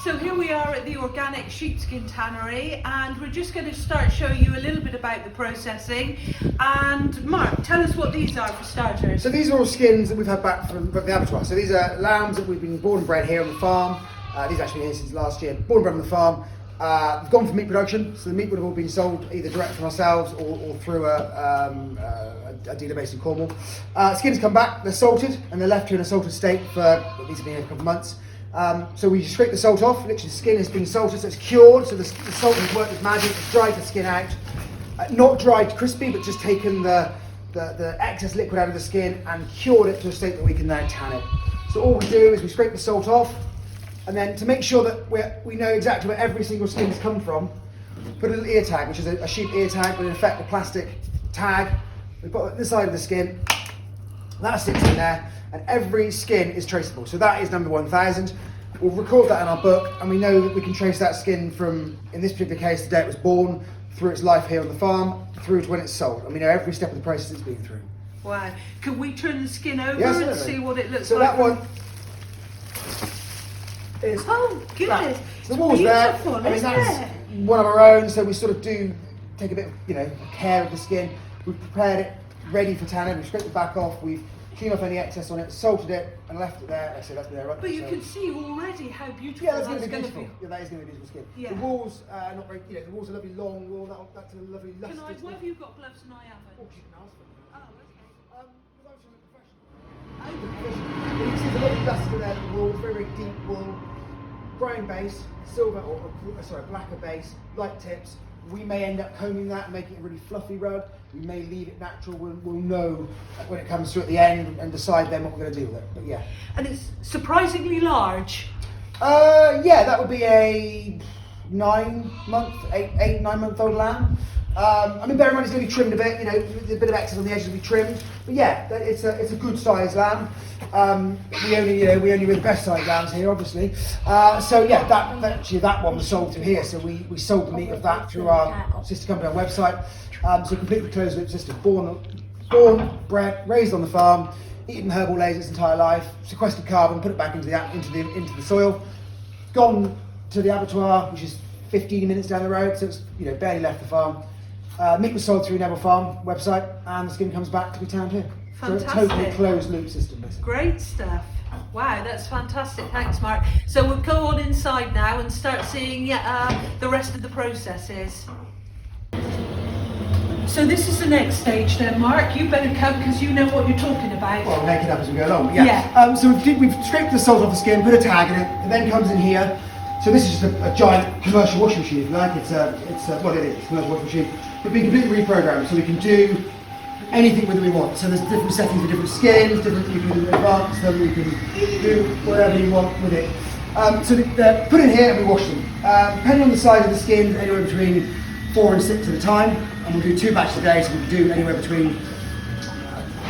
So here we are at the Organic Sheepskin Tannery, and we're just going to start showing you a little bit about the processing. And Mark, tell us what these are for starters. So these are all skins that we've had back from the abattoir. So these are lambs that we've been born and bred here on the farm. These are actually here since last year, born and bred on the farm. We've gone for meat production, so the meat would have all been sold either direct from ourselves or through a dealer based in Cornwall. Skins come back, they're salted, and they're left here in a salted state for, these have been here a couple of months. So we scrape the salt off. Literally the skin has been salted, so it's cured, so the salt has worked with magic, it's dried the skin out. Not dried crispy, but just taken the excess liquid out of the skin and cured it to a state that we can now tan it. So all we do is we scrape the salt off, and then to make sure that we know exactly where every single skin has come from, put a little ear tag, which is a sheep ear tag, but in effect a plastic tag. We put it on the side of the skin, that sits in there, and every skin is traceable. So that is number 1000. We'll record that in our book, and we know that we can trace that skin from, in this particular case, the day it was born, through its life here on the farm, through to when it's sold. And we know every step of the process it's been through. Wow. Can we turn the skin over Yes, and certainly. see what it looks so like? So that one is... Oh, goodness. The wall's there. I mean, that's one of our own, so we sort of do take a bit of, care of the skin. We've prepared it, ready for tanning. We've scraped the back off. We've cleaned off any excess on it, salted it, and left it there. Actually, that's there, right? But you can see already how beautiful that's that's going to be beautiful. Yeah, that is going to be beautiful skin. Yeah. The walls are not very, the walls are lovely long wall. That's a lovely luster. Why have you got gloves and I haven't? Oh, you can ask for them. Oh, okay. Because I was a professional. You can see the lovely luster there, the wall, very, very deep wool, brown base, silver, blacker base, light tips. We may end up combing that and making it a really fluffy rug. We may leave it natural. We'll know when it comes through at the end and decide then what we're going to do with it. But yeah. And it's surprisingly large. Yeah, that would be a 9-month-old lamb. I mean, bear in mind it's going to be trimmed a bit. A bit of excess on the edges will be trimmed. But yeah, it's a good sized lamb. We only with the best sized lambs here, obviously. So yeah, that one was sold through here. So we sold the meat of that through our sister company, our website. So completely closed loop system. Born, bred, raised on the farm, eaten herbal layers its entire life, sequestered carbon, put it back into the soil, gone to the abattoir, which is 15 minutes down the road. So it's barely left the farm. Meat was sold through Neville Farm website, and the skin comes back to be tanned here. Fantastic. So a totally closed loop system, basically. Great stuff. Wow, that's fantastic. Thanks, Mark. So we'll go on inside now and start seeing the rest of the processes. So this is the next stage then, Mark. You better come because you know what you're talking about. Well, we'll make it up as we go along. Yeah. So we've scraped the salt off the skin, put a tag in it. It then comes in here. So this is just a giant commercial washing machine, if you like. It's a commercial washing machine. It's been completely reprogrammed, so we can do anything with it we want. So there's different settings for different skins, you can do advanced, so we can do whatever you want with it. So they're put in here and we wash them. Depending on the size of the skin, anywhere between 4 and 6 at a time. And we'll do 2 batches a day, so we can do anywhere between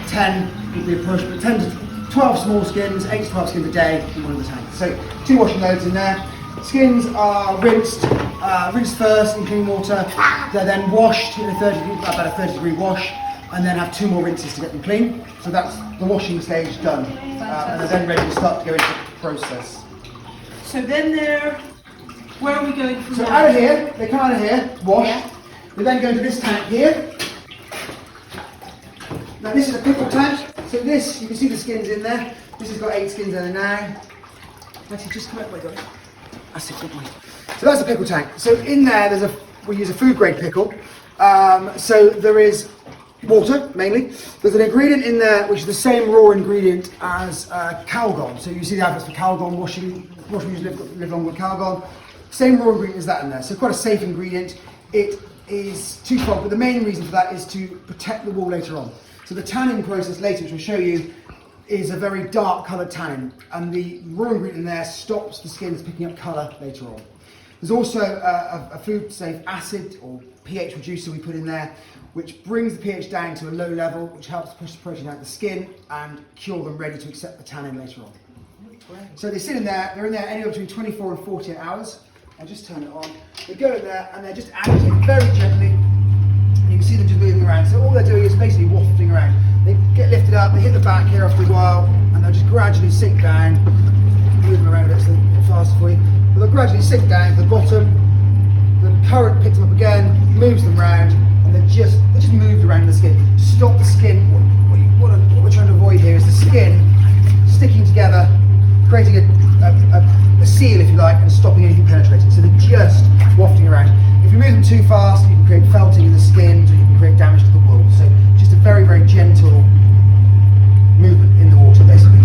10 would be a push, but 10 to 12 small skins, 8 to 12 skins a day in one of the tanks. So 2 washing loads in there. Skins are rinsed first in clean water. They're then washed in about a 30-degree wash, and then have 2 more rinses to get them clean. So that's the washing stage done, and they're then ready to start to go into the process. So then where are we going from So now? out of here, they come out of here, washed. Yeah. They then go into this tank here. Now this is a pickle tank. So this, you can see the skins in there. This has got 8 skins in there now. Actually, just come out, my God. That's it, good boy. So that's a pickle tank. So in there, we use a food grade pickle. So there is water, mainly. There's an ingredient in there which is the same raw ingredient as Calgon. So you see the adverts for Calgon, washing usually live longer with Calgon. Same raw ingredient as that in there. So quite a safe ingredient. It is twofold, but the main reason for that is to protect the wool later on. So the tanning process later, which I'll show you, is a very dark coloured tannin, and the raw ingredient in there stops the skins picking up colour later on. There's also a food safe acid or pH reducer we put in there, which brings the pH down to a low level, which helps push the protein out of the skin and cure them ready to accept the tannin later on. So they sit in there, they're in there anywhere between 24 and 48 hours. I'll just turn it on. They go in there and they're just agitated very gently. And you can see them just moving around. So all they're doing is basically wafting around. They get lifted up, they hit the back here after a while, and they'll just gradually sink down, move them around a bit so they get faster for you. But they'll gradually sink down to the bottom. The current picks them up again, moves them round, and they're just moved around the skin. Stop the skin. What we're trying to avoid here is the skin sticking together, creating a seal, if you like, and stopping anything penetrating. So they're just wafting around. If you move them too fast, you can create felting in the skin, or you can create damage to the wool. So just a very, very gentle movement in the water, basically.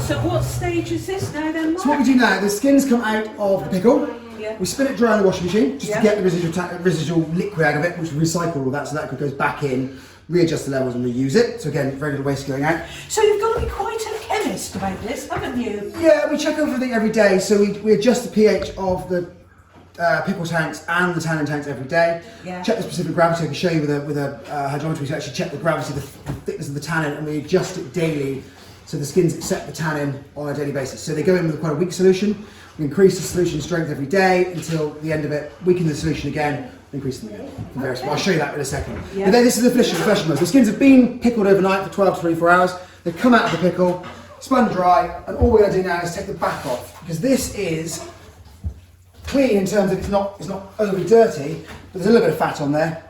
So what stage is this now then, Mark? So what we do now, the skins come out of the pickle. Yeah. We spin it dry in the washing machine just Yeah. to get the residual liquid out of it, which we recycle all that, so that goes back in, readjust the levels and reuse it. So again, very little waste going out. So you've got to be quite a chemist about this, haven't you? Yeah, we check everything every day. So we adjust the pH of the pickle tanks and the tannin tanks every day. Yeah. Check the specific gravity. I can show you with a hydrometer to actually check the gravity, the thickness of the tannin, and we adjust it daily. So the skins accept the tannin on a daily basis. So they go in with quite a weak solution. We increase the solution strength every day until the end of it, weaken the solution again, increase them again. But I'll show you that in a second. Yeah. But then this is the professional mode. The skins have been pickled overnight for 12 to 24 hours. They've come out of the pickle, spun dry, and all we're going to do now is take the back off, because this is clean in terms of it's not overly dirty, but there's a little bit of fat on there.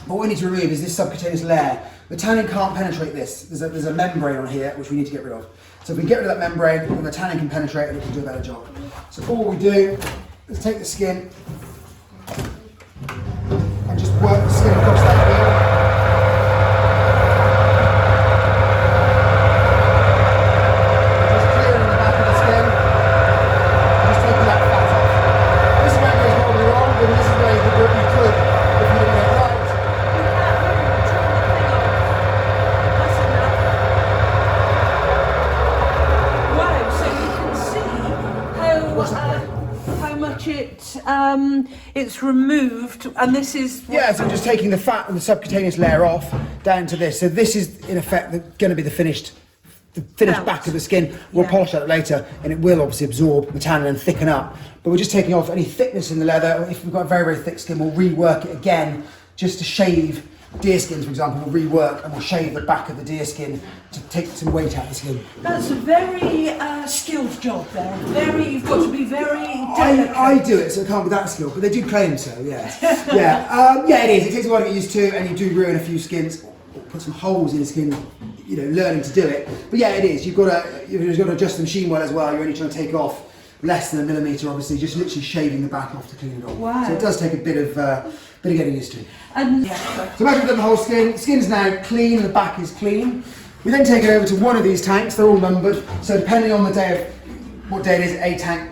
But what we need to remove is this subcutaneous layer. The tannin can't penetrate this. There's a membrane on here which we need to get rid of. So if we get rid of that membrane, then the tannin can penetrate and it can do a better job. So all we do is take the skin and just work the skin across that wheel. Just clearing the back of the skin, just taking that fat off. This is where it goes horribly wrong, but this is where you could do what you could if you didn't get it right. How much it's removed, and this is Yeah, so I'm just taking the fat and the subcutaneous layer off down to this. So this is in effect going to be the finished Felt. back of the skin. We'll Yeah. polish that later, and it will obviously absorb the tannin and thicken up. But we're just taking off any thickness in the leather. Or if we've got a very, very thick skin, we'll rework it again just to shave deer skins, for example. We'll rework and we'll shave the back of the deer skin to take some weight out of the skin. that's a very skilled job there. You've got to be very delicate. I do it, so it can't be that skilled, but they do claim so, yeah. Yeah, it is. It takes a while to get used to, and you do ruin a few skins, or put some holes in the skin, learning to do it. But yeah, it is. You've got to adjust the machine well as well. You're only trying to take off less than a millimetre, obviously, just literally shaving the back off to clean it off. Wow. So it does take a bit of getting used to. And So imagine we've done the whole skin. The skin's now clean, the back is clean. We then take it over to one of these tanks. They're all numbered. So depending on the day of what day it is, a tank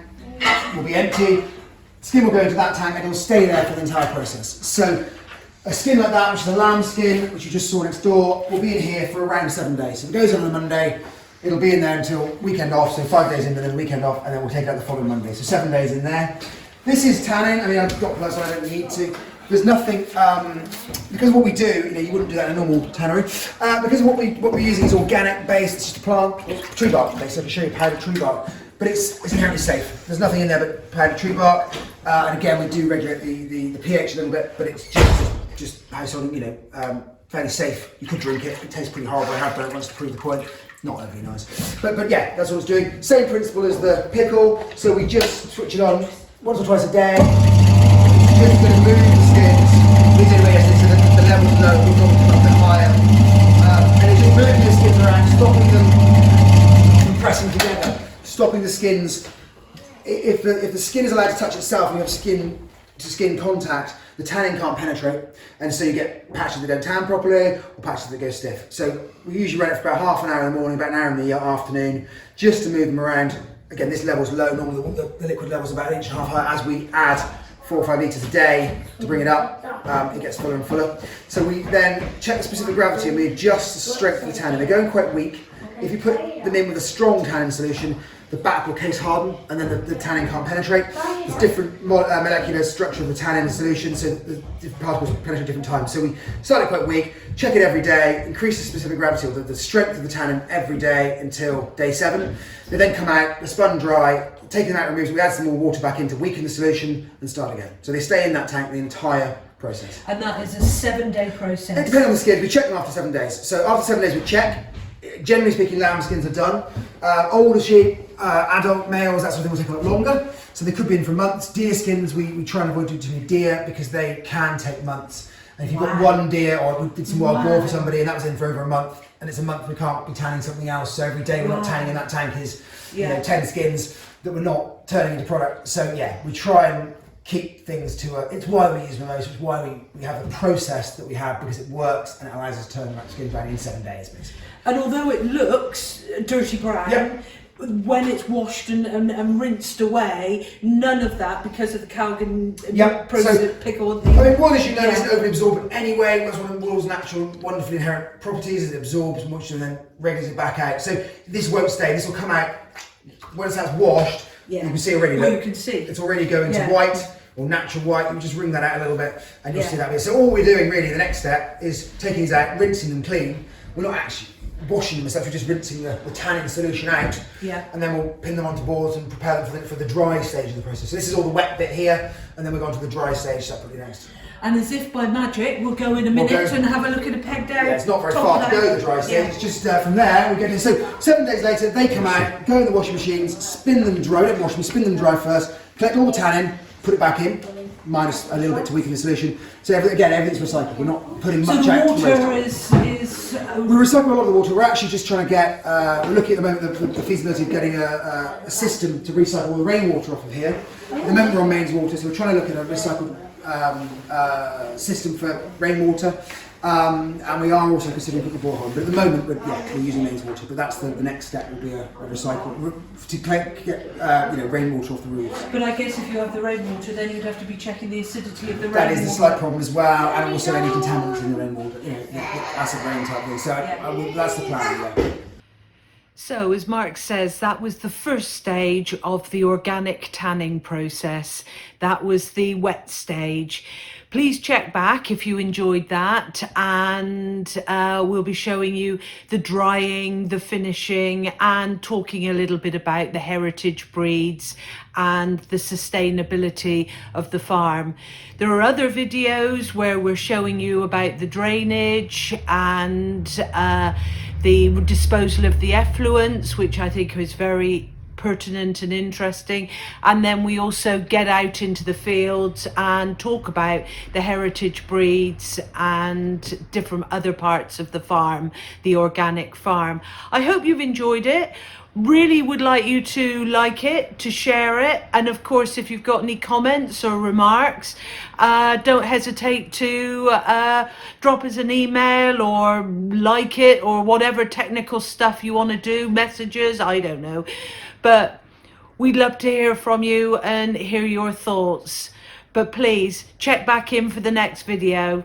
will be empty. Skin will go into that tank and it will stay there for the entire process. So a skin like that, which is a lamb skin, which you just saw next door, will be in here for around 7 days. So if it goes on a Monday, it'll be in there until weekend off. So 5 days in and then weekend off, and then we'll take it out the following Monday. So 7 days in there. This is tannin. I mean, I've got plus, I don't need to. There's nothing, because what we do, you wouldn't do that in a normal tannery, because what we're using is organic based, it's just a plant, it's tree bark based, so I can show you powdered tree bark, but it's inherently safe. There's nothing in there but powdered tree bark, and again we do regulate the pH a little bit, but it's just household, fairly safe. You could drink it tastes pretty horrible. I have done it once to prove the point. Not overly nice, but yeah, that's what it's doing. Same principle as the pickle, so we just switch it on once or twice a day. Just going to move the skins. We do it so that the level's low, we've got to come up a bit higher. And it's just moving the skins around, stopping them from pressing together, stopping the skins. If the skin is allowed to touch itself and you have skin to skin contact, the tannin can't penetrate, and so you get patches that don't tan properly or patches that go stiff. So we usually run it for about half an hour in the morning, about an hour in the afternoon, just to move them around. Again, this level's low. Normally the liquid level's about 1.5 inches high. As we add 4 or 5 litres a day to bring it up, it gets fuller and fuller. So we then check the specific gravity and we adjust the strength of the tannin. They're going quite weak. If you put them in with a strong tannin solution, the back will case harden and then the tannin can't penetrate. There's different molecular structure of the tannin solution, so the different particles penetrate at different times. So we start it quite weak, check it every day, increase the specific gravity or the strength of the tannin every day until day 7. They then come out, they're spun dry, take them out, removes, we add some more water back in to weaken the solution and start again. So they stay in that tank the entire process. And that is a 7-day process. It depends on the skins. We check them after 7 days. So after 7 days we check. generally speaking, lambskins are done. Older sheep, adult males, that sort of thing will take a lot longer. So they could be in for months. Deer skins, we try and avoid doing too many deer because they can take months. And if you've got one deer, or we did some wild boar for somebody and that was in for over a month, and it's a month we can't be tanning something else. So every day we're not tanning in that tank is 10 skins that we're not turning into product. So yeah, we try and keep things to it's why we use mimosa, it's why we have the process that we have, because it works and it allows us to turn that skin around in 7 days basically. And although it looks dirty brown, when it's washed and rinsed away, none of that, because of the Calgon process of pickle. I mean, one as you know isn't overly absorbent anyway. That's one of wool's natural, wonderfully inherent properties, is it absorbs moisture and then regulars it back out. So this won't stay, this will come out, once that's washed, you can see already, you can see. It's already going to white, or natural white. You just wring that out a little bit and you'll see that bit. So all we're doing really, the next step, is taking these out, rinsing them clean. We're not actually washing them as such, we're just rinsing the tannin solution out, and then we'll pin them onto boards and prepare them for the dry stage of the process. So this is all the wet bit here, and then we'll go on to the dry stage separately next. And as if by magic, we'll go in a minute and have a look at a pegged out. Yeah, it's not very far to go to the dry stage, it's just from there we get in. So 7 days later, they come out, go in the washing machines, spin them dry, don't wash them, spin them dry first, collect all the tannin, put it back in, minus a little bit to weaken the solution. So everything's recycled. We're not putting much out. So the water is we recycle a lot of the water. We're actually just trying to get. We're looking at the moment the feasibility of getting a system to recycle all the rainwater off of here. The member on mains water, so we're trying to look at a recycled system for rainwater. And we are also considering putting the borehole. But at the moment, we're using mains water. But that's the next step will be a recycle to get rainwater off the roofs. But I guess if you have the rainwater, then you'd have to be checking the acidity of the rainwater. That is the slight problem as well, and also any contaminants in the rainwater, acid rain type thing. So that's the plan. So, as Mark says, that was the first stage of the organic tanning process. That was the wet stage. Please check back if you enjoyed that, and we'll be showing you the drying, the finishing, and talking a little bit about the heritage breeds and the sustainability of the farm. There are other videos where we're showing you about the drainage and the disposal of the effluents, which I think is very pertinent and interesting. And then we also get out into the fields and talk about the heritage breeds and different other parts of the farm, the organic farm. I hope you've enjoyed it. Really would like you to like it, to share it, and of course if you've got any comments or remarks, don't hesitate to drop us an email or like it or whatever technical stuff you want to do, messages, I don't know. But we'd love to hear from you and hear your thoughts. But please check back in for the next video.